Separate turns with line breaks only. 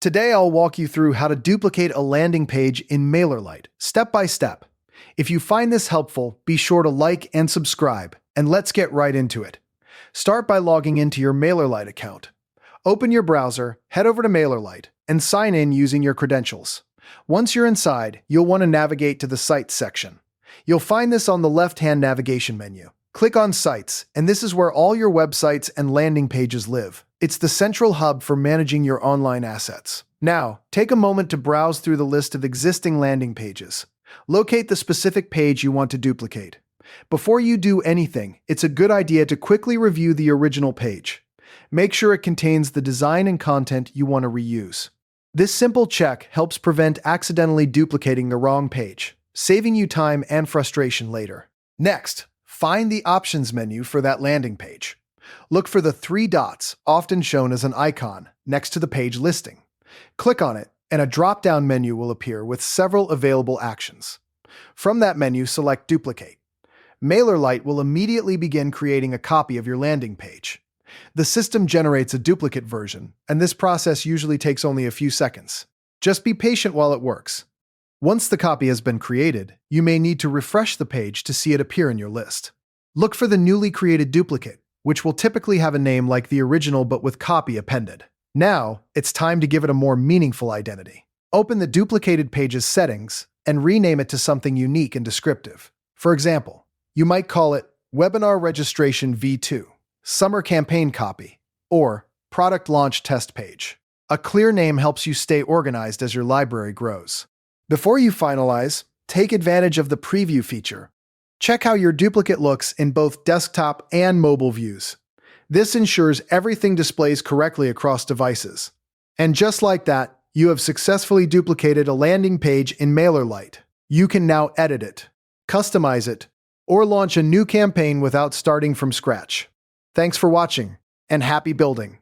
Today I'll walk you through how to duplicate a landing page in MailerLite, step by step. If you find this helpful, be sure to like and subscribe, and let's get right into it. Start by logging into your MailerLite account. Open your browser, head over to MailerLite, and sign in using your credentials. Once you're inside, you'll want to navigate to the Sites section. You'll find this on the left-hand navigation menu. Click on Sites, and this is where all your websites and landing pages live. It's the central hub for managing your online assets. Now, take a moment to browse through the list of existing landing pages. Locate the specific page you want to duplicate. Before you do anything, it's a good idea to quickly review the original page. Make sure it contains the design and content you want to reuse. This simple check helps prevent accidentally duplicating the wrong page, saving you time and frustration later. Next, find the Options menu for that landing page. Look for the three dots, often shown as an icon, next to the page listing. Click on it, and a drop-down menu will appear with several available actions. From that menu, select Duplicate. MailerLite will immediately begin creating a copy of your landing page. The system generates a duplicate version, and this process usually takes only a few seconds. Just be patient while it works. Once the copy has been created, you may need to refresh the page to see it appear in your list. Look for the newly created duplicate, which will typically have a name like the original but with copy appended. Now, it's time to give it a more meaningful identity. Open the duplicated page's settings and rename it to something unique and descriptive. For example, you might call it Webinar Registration V2, Summer Campaign Copy, or Product Launch Test Page. A clear name helps you stay organized as your library grows. Before you finalize, take advantage of the preview feature. Check how your duplicate looks in both desktop and mobile views. This ensures everything displays correctly across devices. And just like that, you have successfully duplicated a landing page in MailerLite. You can now edit it, customize it, or launch a new campaign without starting from scratch. Thanks for watching, and happy building!